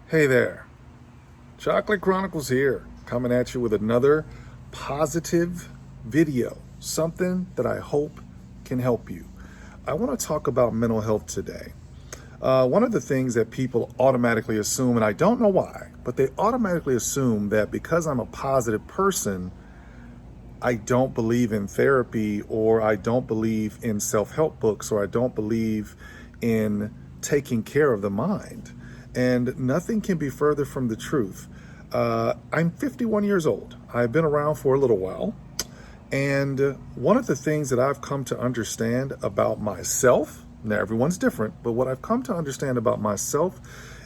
Hey there, Chocolate Chronicles here, coming at you with another positive video, something that I hope can help you. I want to talk about mental health today. One of the things that people automatically assume, and I don't know why, but they automatically assume that because I'm a positive person, I don't believe in therapy, or I don't believe in self-help books, or I don't believe in taking care of the mind. And nothing can be further from the truth. I'm 51 years old. I've been around for a little while. And one of the things that I've come to understand about myself, now everyone's different, but what I've come to understand about myself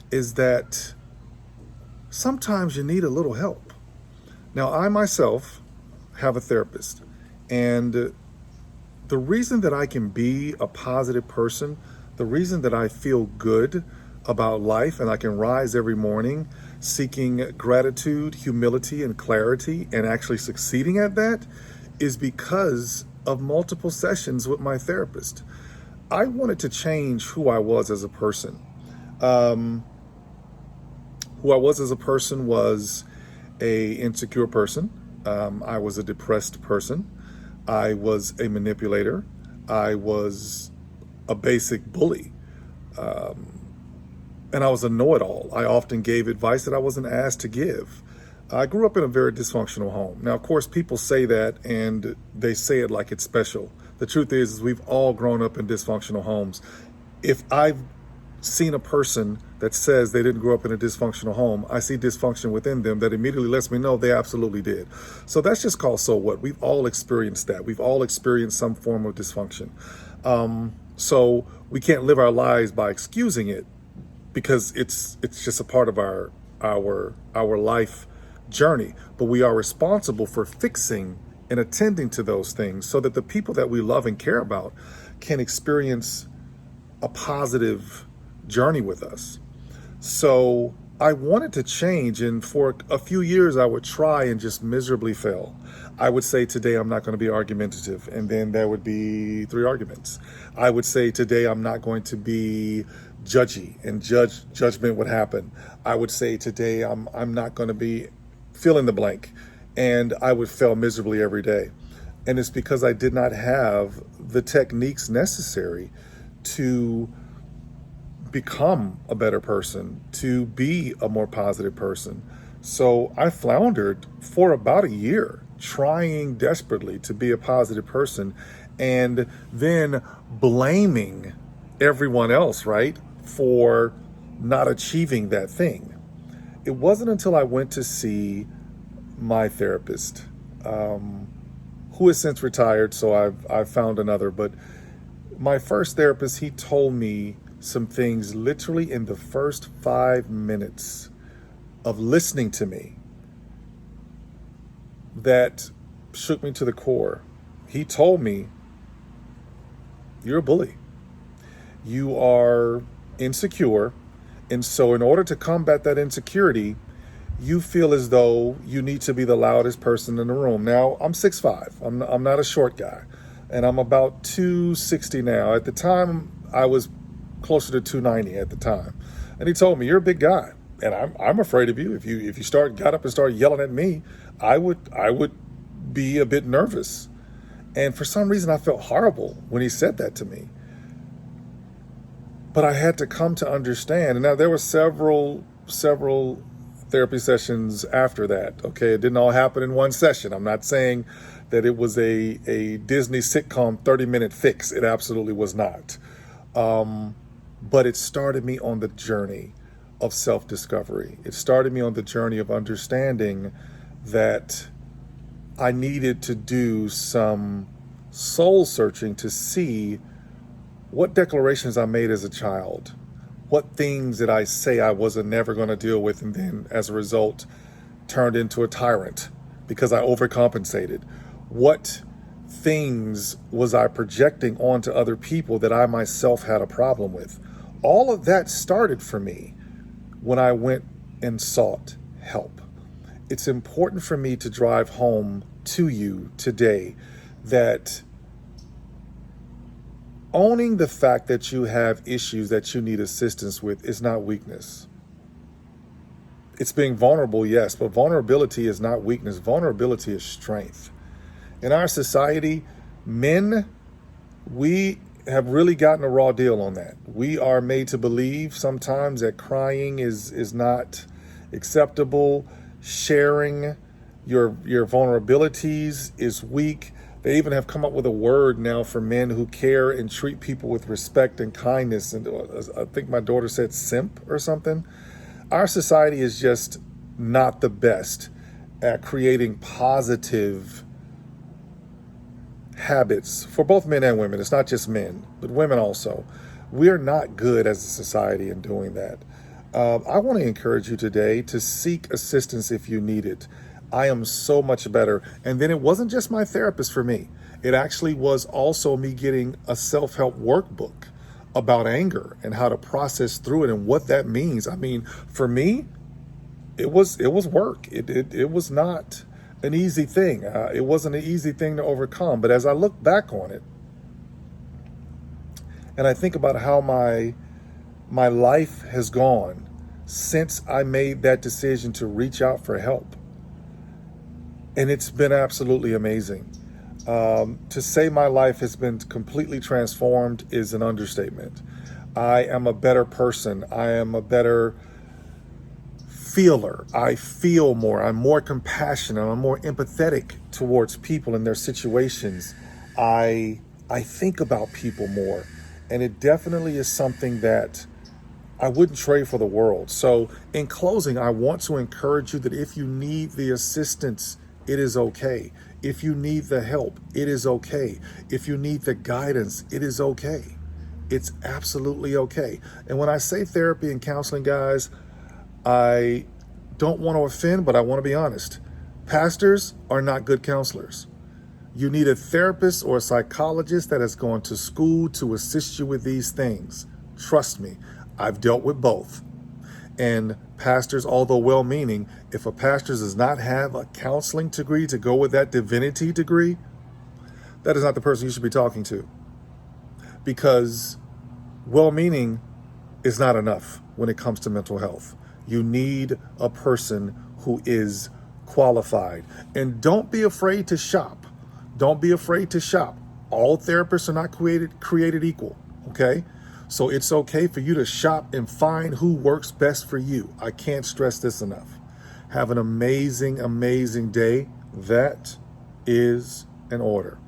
is that sometimes you need a little help. Now, I myself have a therapist, and the reason that I can be a positive person, the reason that I feel good about life and I can rise every morning seeking gratitude, humility, and clarity, and actually succeeding at that, is because of multiple sessions with my therapist. I wanted to change who I was as a person. Um, who I was as a person was a insecure person. I was a depressed person. I was a manipulator. I was a basic bully. And I was a know-it-all. I often gave advice that I wasn't asked to give. I grew up in a very dysfunctional home. Now, of course, people say that and they say it like it's special. The truth is we've all grown up in dysfunctional homes. If I've seen a person that says they didn't grow up in a dysfunctional home, I see dysfunction within them that immediately lets me know they absolutely did. So that's just called so what. We've all experienced that. We've all experienced some form of dysfunction. So we can't live our lives by excusing it, because it's just a part of our life journey. But we are responsible for fixing and attending to those things so that the people that we love and care about can experience a positive journey with us. So I wanted to change, and for a few years I would try and just miserably fail. I would say today I'm not going to be argumentative, and then there would be three arguments. I would say today I'm not going to be judgy, and judgment would happen. I would say today I'm not going to be fill in the blank, and I would fail miserably every day. And it's because I did not have the techniques necessary to become a better person, to be a more positive person. So I floundered for about a year, trying desperately to be a positive person, and then blaming everyone else, right, for not achieving that thing. It wasn't until I went to see my therapist, who has since retired, so I've found another. But my first therapist, he told me some things literally in the first 5 minutes of listening to me that shook me to the core. He told me, "You're a bully. You are insecure. And so in order to combat that insecurity, you feel as though you need to be the loudest person in the room." Now, I'm 6'5". I'm not a short guy. And I'm about 260 now. At the time, I was closer to 290 at the time. And he told me, "You're a big guy, and I'm afraid of you. If you got up and started yelling at me, I would be a bit nervous." And for some reason, I felt horrible when he said that to me. But I had to come to understand. And now there were several therapy sessions after that. Okay, it didn't all happen in one session. I'm not saying that it was a Disney sitcom 30-minute fix. It absolutely was not. But it started me on the journey of self-discovery. It started me on the journey of understanding that I needed to do some soul searching to see what declarations I made as a child. What things did I say I wasn't never going to deal with, and then as a result turned into a tyrant because I overcompensated? What things was I projecting onto other people that I myself had a problem with? All of that started for me when I went and sought help. It's important for me to drive home to you today that owning the fact that you have issues that you need assistance with is not weakness. It's being vulnerable, yes, but vulnerability is not weakness. Vulnerability is strength. In our society, men, we have really gotten a raw deal on that. We are made to believe sometimes that crying is not acceptable. Sharing your vulnerabilities is weak. They even have come up with a word now for men who care and treat people with respect and kindness. And I think my daughter said simp or something. Our society is just not the best at creating positive habits for both men and women. It's not just men, but women also. We're not good as a society in doing that. I want to encourage you today to seek assistance if you need it. I am so much better. And then it wasn't just my therapist for me. It actually was also me getting a self-help workbook about anger and how to process through it and what that means. I mean, for me, it was work. It was not an easy thing. It wasn't an easy thing to overcome. But as I look back on it, and I think about how my life has gone since I made that decision to reach out for help, and it's been absolutely amazing. To say my life has been completely transformed is an understatement. I am a better person. I am a better feeler. I feel more. I'm more compassionate. I'm more empathetic towards people and their situations. I think about people more. And it definitely is something that I wouldn't trade for the world. So in closing, I want to encourage you that if you need the assistance, it is okay. If you need the help, it is okay. If you need the guidance, it is okay. It's absolutely okay. And when I say therapy and counseling, guys, I don't want to offend, but I want to be honest. Pastors are not good counselors. You need a therapist or a psychologist that has gone to school to assist you with these things. Trust me, I've dealt with both. And pastors, although well-meaning, if a pastor does not have a counseling degree to go with that divinity degree, that is not the person you should be talking to. Because well-meaning is not enough when it comes to mental health. You need a person who is qualified. And don't be afraid to shop. Don't be afraid to shop. All therapists are not created equal, okay? So it's okay for you to shop and find who works best for you. I can't stress this enough. Have an amazing, amazing day. That is an order.